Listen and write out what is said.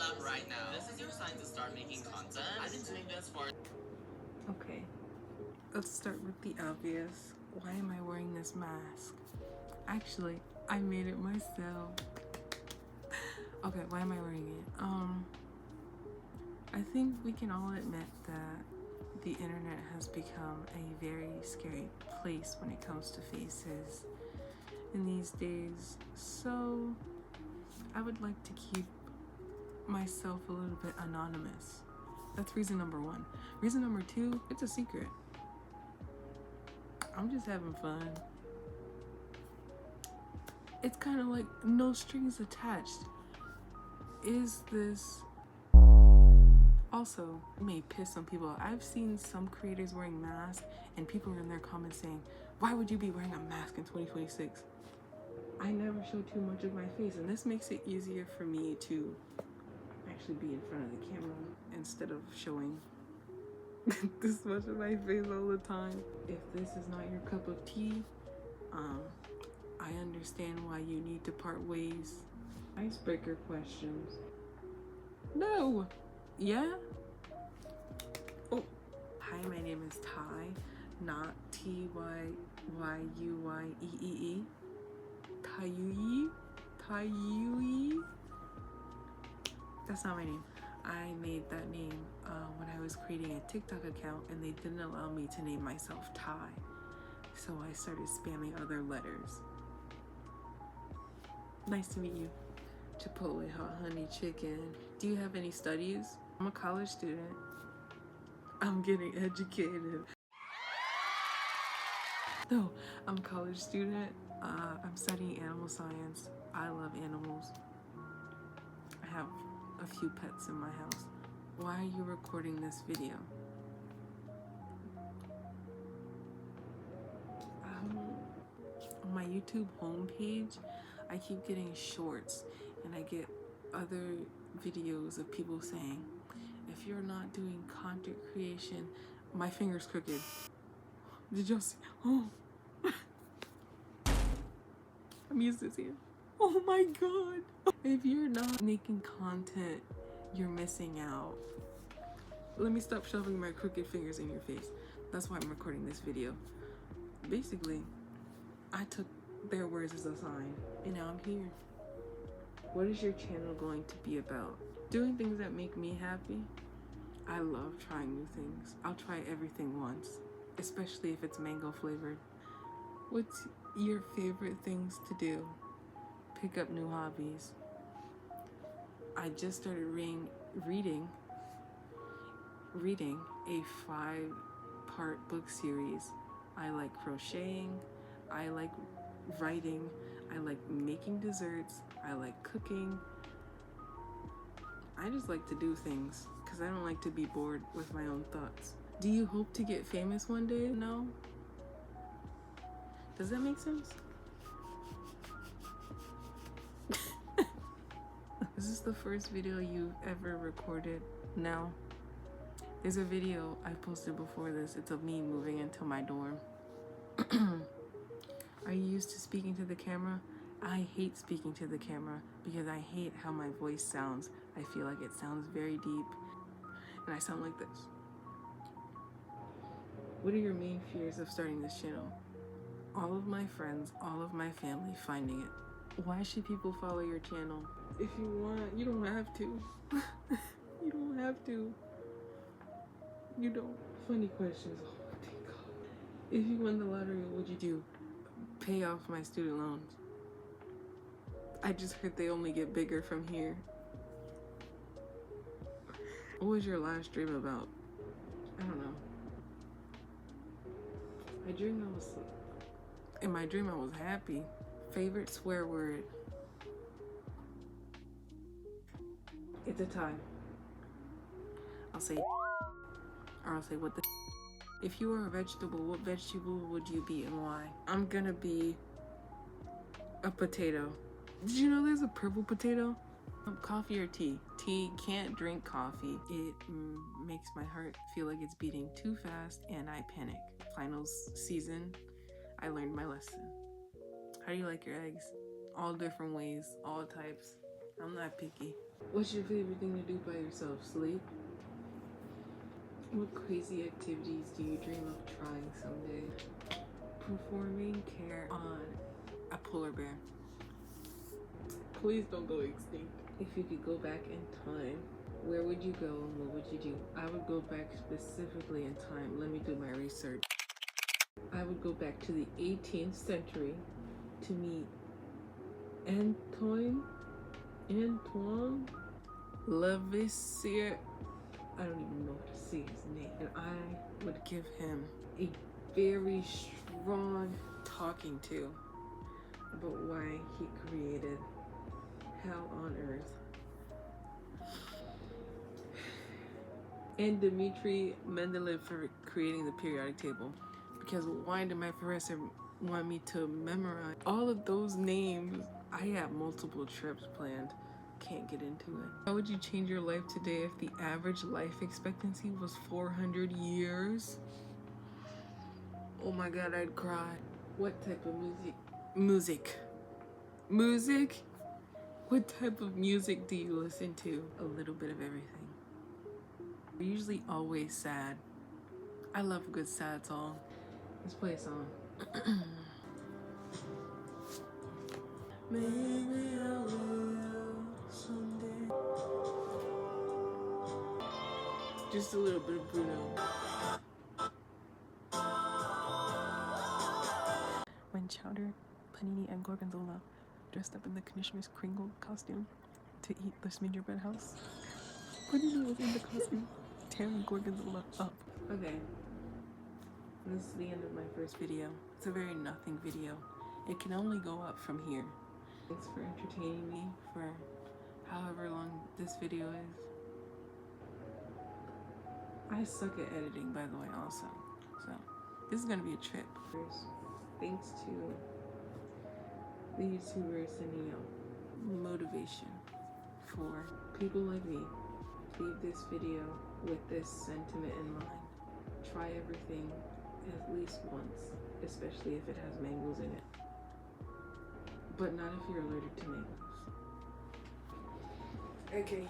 up right now. This is your sign to start making content. I've been doing this for... Okay, let's start with the obvious. Why am I wearing this mask? Actually, I made it myself. Okay, why am I wearing it? I think we can all admit that the internet has become a very scary place when it comes to faces in these days. So I would like to keep myself a little bit anonymous. That's reason number one. Reason number two, it's a secret. I'm just having fun. It's kind of like no strings attached. Is this... Also, it may piss some people off. I've seen some creators wearing masks and people are in their comments saying, why would you be wearing a mask in 2026? I never show too much of my face, and this makes it easier for me to actually be in front of the camera instead of showing this much of my face all the time. If this is not your cup of tea, I understand why you need to part ways. Icebreaker questions. No! Yeah? Oh. Hi, my name is Ty, not Tyyyee. Tyyyee? Tyyyee? That's not my name. I made that name when I was creating a TikTok account and they didn't allow me to name myself Ty. So I started spamming other letters. Nice to meet you. Chipotle hot honey chicken. Do you have any studies? I'm a college student. I'm getting educated. No, I'm a college student. I'm studying animal science. I love animals. I have a few pets in my house. Why are you recording this video? On my YouTube homepage, I keep getting shorts and I get other videos of people saying, if you're not doing content creation, my finger's crooked. Did y'all see? Oh, I'm used to seeing. Oh my God. If you're not making content, you're missing out. Let me stop shoving my crooked fingers in your face. That's why I'm recording this video. Basically, I took their words as a sign, and now I'm here. What is your channel going to be about? Doing things that make me happy. I love trying new things. I'll try everything once, especially if it's mango flavored. What's your favorite things to do? Pick up new hobbies. I just started reading a 5-part book series. I like crocheting, I like writing, I like making desserts, I like cooking. I just like to do things because I don't like to be bored with my own thoughts. Do you hope to get famous one day? No? Does that make sense? Is this the first video you've ever recorded? No. There's a video I posted before this. It's of me moving into my dorm. Are you used to speaking to the camera? I hate speaking to the camera because I hate how my voice sounds. I feel like it sounds very deep and I sound like this. What are your main fears of starting this channel? All of my friends, all of my family finding it. Why should people follow your channel? If you want, you don't have to. You don't have to. You don't. Funny questions. Oh, thank God. If you won the lottery, what would you do? Pay off my student loans. I just heard they only get bigger from here. What was your last dream about? I don't know. In my dream I was happy. Favorite swear word? It's a tie. I'll say or I'll say what the. If you were a vegetable, what vegetable would you be and why? I'm gonna be a potato. Did you know there's a purple potato? Coffee or tea? Tea. Can't drink coffee. It makes my heart feel like it's beating too fast and I panic. Finals season, I learned my lesson. How do you like your eggs? All different ways, all types. I'm not picky. What's your favorite thing to do by yourself? Sleep? What crazy activities do you dream of trying someday? Performing care on a polar bear. Please don't go extinct. If you could go back in time, where would you go and what would you do? I would go back specifically in time. Let me do my research. I would go back to the 18th century to meet Antoine Lavoisier. I don't even know how to say his name. And I would give him a very strong talking to about why he created hell on earth. And Dmitri Mendeleev for creating the periodic table. Because why did my professor want me to memorize all of those names? I have multiple trips planned. Can't get into it. How would you change your life today if the average life expectancy was 400 years? Oh my god, I'd cry. What type of music? Music? What type of music do you listen to? A little bit of everything. Usually always sad. I love a good sad song. Let's play a song. Maybe I will someday. Just a little bit of Bruno. When Chowder, Panini, and Gorgonzola dressed up in the Commissioner's Kringle costume to eat the gingerbread house, Panini was in the costume tearing Gorgonzola up. Okay. This is the end of my first video. It's a very nothing video. It can only go up from here. Thanks for entertaining me for however long this video is. I suck at editing, by the way, also. So, this is gonna be a trip. Thanks to the YouTubers sending out motivation for people like me. Leave this video with this sentiment in mind. Try everything at least once, especially if it has mangoes in it. But not if you're allergic to mangoes. Okay.